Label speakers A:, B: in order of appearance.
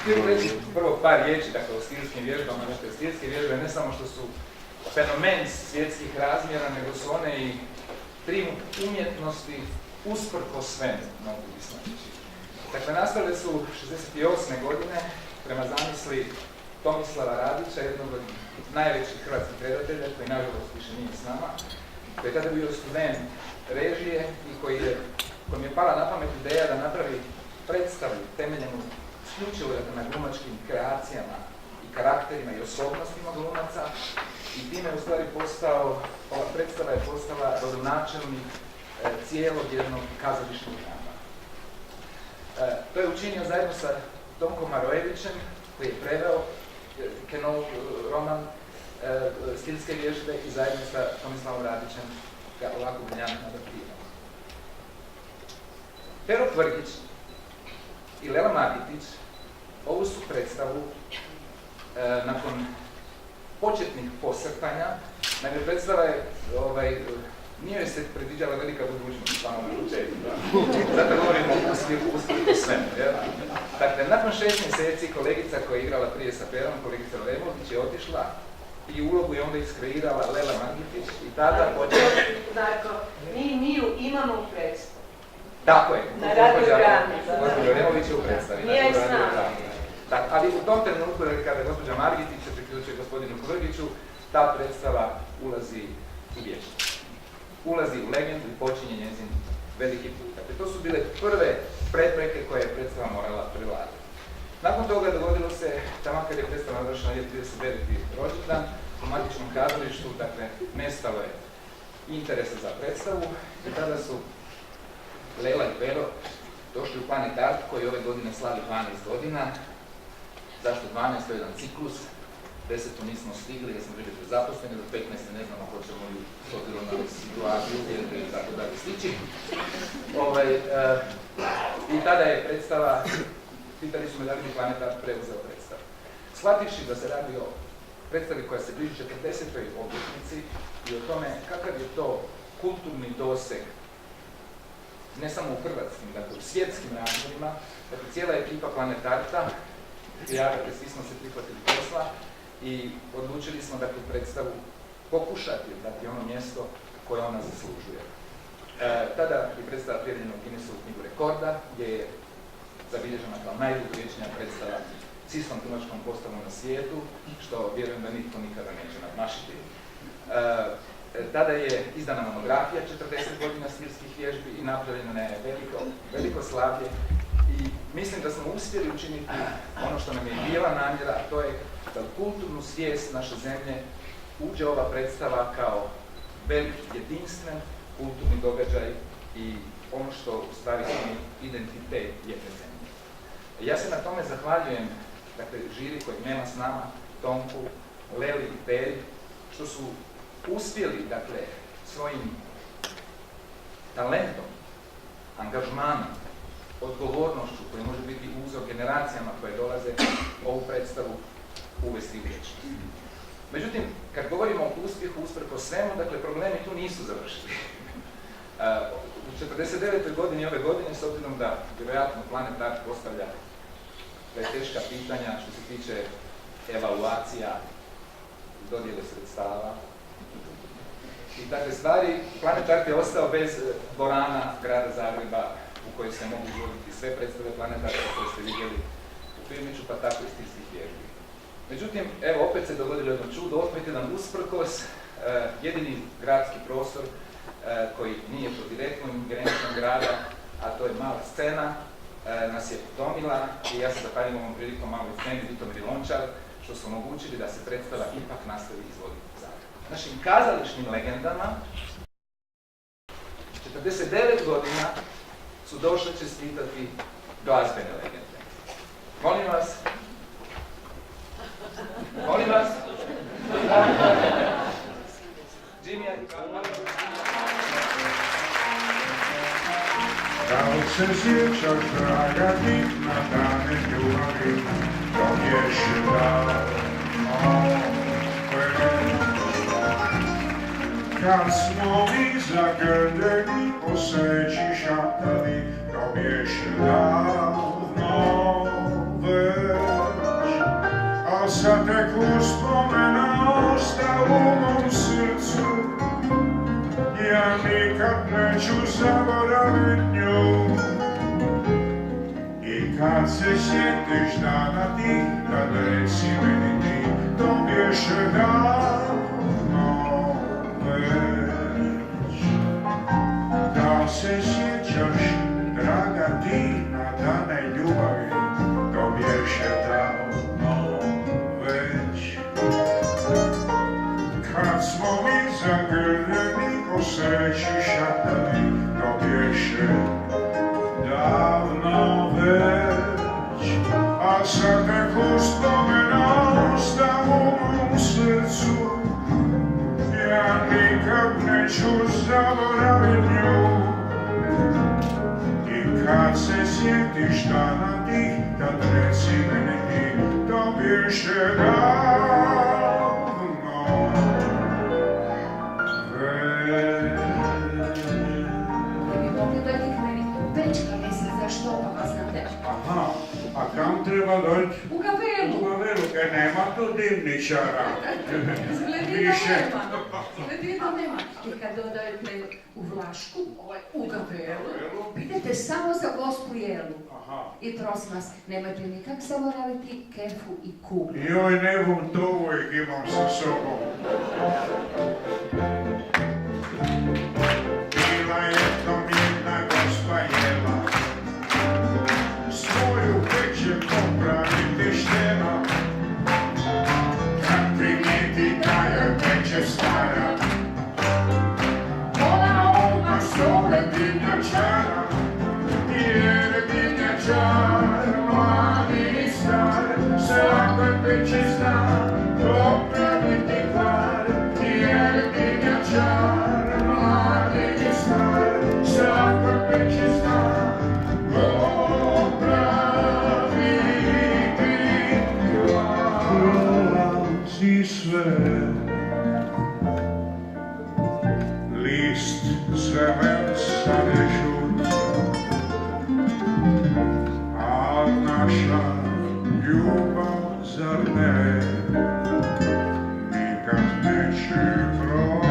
A: htio reći prvo par riječi, dakle, o stilskim vježbama. Dakle, stilske vježbe ne samo što su fenomen svjetskih razmjera, nego su one i triumf umjetnosti usprko svemu, mogu bismo reći. Dakle, nastale su 68. godine prema zamisli Tomislava Radića, jednog od najvećih hrvatskih redatelja, koji nažalost više nije s nama, koji je tada bio student režije i kojim je pala na pamet ideja da napravi predstavu temeljenu isključivo na glumačkim kreacijama i karakterima i osobnostima glumaca, i time je u stvari ova predstava je postala rodonačelnik cijelog jednog kazališnog drama. To je učinio zajedno sa Tomkom Marojevićem, koji je preveo Kenov roman stilske vježbe, i zajedno sa Tomislavom Radićem ga ovako briljantno adaptirao. Pero Kvrgić i Lela Margitić ovu su predstavu nakon početnih posrtanja, nego predstava je, nije joj se predviđala velika budućnost samo na početku. Zato govorimo o uspjehu svemu. Dakle, nakon 6 mjeseci kolegica koja je igrala prije sa Perom, kolegica Lemović, je otišla i ulogu je onda iskreirala Lela Margitić i tada počela...
B: Darko, mi ju imamo u predstavu.
A: Tako je.
B: Na radiogrami.
A: Gospođa Lemović je u predstavi.
B: Nije s nama.
A: Ali u tom trenutku, kada je gospođa Margitić se priključuje gospodinu Kvrgiću, ta predstava ulazi u vječnost. Ulazi u legendu i počinje njezin veliki put. Dakle, to su bile prve prepreke koje je predstava morala prevladati. Nakon toga dogodilo se, tamo kad je predstava navršena 39. rođendan, u matičnom kazalištu, dakle, nestalo je interesa za predstavu, i tada su Lela i Pero došli u Planet Art, koji ove godine slavi 12 godina. Zašto 12? To je jedan ciklus. 10. nismo stigli, jer smo bili prezaposleni, do 15. ne znamo hoćemo li s obzirom na situaciju i tako dalje stići. I tada je predstava, pitali su me da li bi Planet Art preuzeo predstavu. Shvativši da se radi o predstavi koja se bliži 40. obljetnici i o tome kakav je to kulturni doseg, ne samo u hrvatskim, dakle u svjetskim razmjerima, dakle cijela ekipa Planet Arta, svi smo se prihvatili posla i odlučili smo da tu predstavu pokušati dati ono mjesto koje ona zaslužuje. Tada je predstava prijavljena u Guinnessovu knjigu rekorda, gdje je zabilježena kao najdugovječnija predstava s istom glumačkom postavom na svijetu, što vjerujem da nitko nikada neće nadmašiti. Tada je izdana monografija 40 godina stilskih vježbi i napravljeno je veliko slavlje. I mislim da smo uspjeli učiniti ono što nam je bila namjera, a to je da u kulturnu svijest naše zemlje uđe ova predstava kao veliki, jedinstven kulturni događaj i ono što u stvari čini identitet jedne zemlje. Ja se na tome zahvaljujem, dakle, žiri kojeg nema s nama, Tomku, Leli i Peri, što su uspjeli, dakle, svojim talentom, angažmanom, odgovornošću koji može biti uzor generacijama koje dolaze, ovu predstavu uvesti u vječnost. Međutim, kad govorimo o uspjehu usprkos svemu, dakle, problemi tu nisu završili. U 49. godini ove godine, s obzirom da vjerojatno Planet Art postavlja teška pitanja što se tiče evaluacija, dodjele sredstava i takve stvari, Planet Art je ostao bez dvorana grada Zagreba u kojoj se mogu izvoditi sve predstave Planet Arta koje ste vidjeli u Firmiću, pa tako i stilskih vježbi. Međutim, evo, opet se dogodilo jedno čudo, opet jedan usprkos, jedini gradski prostor koji nije pod direktnom ingerencijom grada, a to je mala scena, nas je udomila i ja se zahvaljujem ovom prilikom maloj sceni Vitomir Lončar, što su omogućili da se predstava ipak nastavi izvoditi u Zagrebu. Našim kazališnim legendama 49 godina su došle čestitati glazbene legende. Molim vas. Molim vas. Jimmy,
C: Da li se sjećaš, draga ti, na dane ljubavi, dok je davno kad smo mi zagrljeni po sreći šaptali, dok je davno zateklu spomena osta u mom srcu. Ja nikad neću zaboravit nju. I kad se sjetiš dana ti, tad reci meni ti, to bješe davno već. Da se sjećaš, draga ti, na dane ljubavi, to bješe davno već. Kad smo mi zagrljeni ko sreći šatani, to bješe davno već. A sad neku spomena osta u mom srcu. Ja nikad neću zaboravit nju. I kad se sjetiš dana ti, tad reci meni ti, to bješe davno već.
D: Da bi mogli dojti k meni Bečka misli za što, pa vas znate.
C: Aha, a kam treba doći?
D: U kafelu.
C: U Gavelu, nema tu dimničara.
D: Izgleda nema. I kad dodajete u Vlašku, u kafelu, idete samo za gospu Jelu.
C: Aha.
D: I prosim vas, nemojte nikak zaboraviti kefu i kubu.
C: Joj, ne bom to uvijek imam sa sobom. Bila je jednom jedna gospa Jela, svoju peć je popraviti štela. Kad primijeti da joj peć je stara, ona odmah zove dimnjačara. Jer dimnjačar, mladi i star, svakoj peći zna popraviti kvar. Jer dimnjačar, mladi i star, svakoj peći zna popraviti kvar. Prolazi sve, list zelenca je žut, a naša ljubav zar ne nikad neće proći.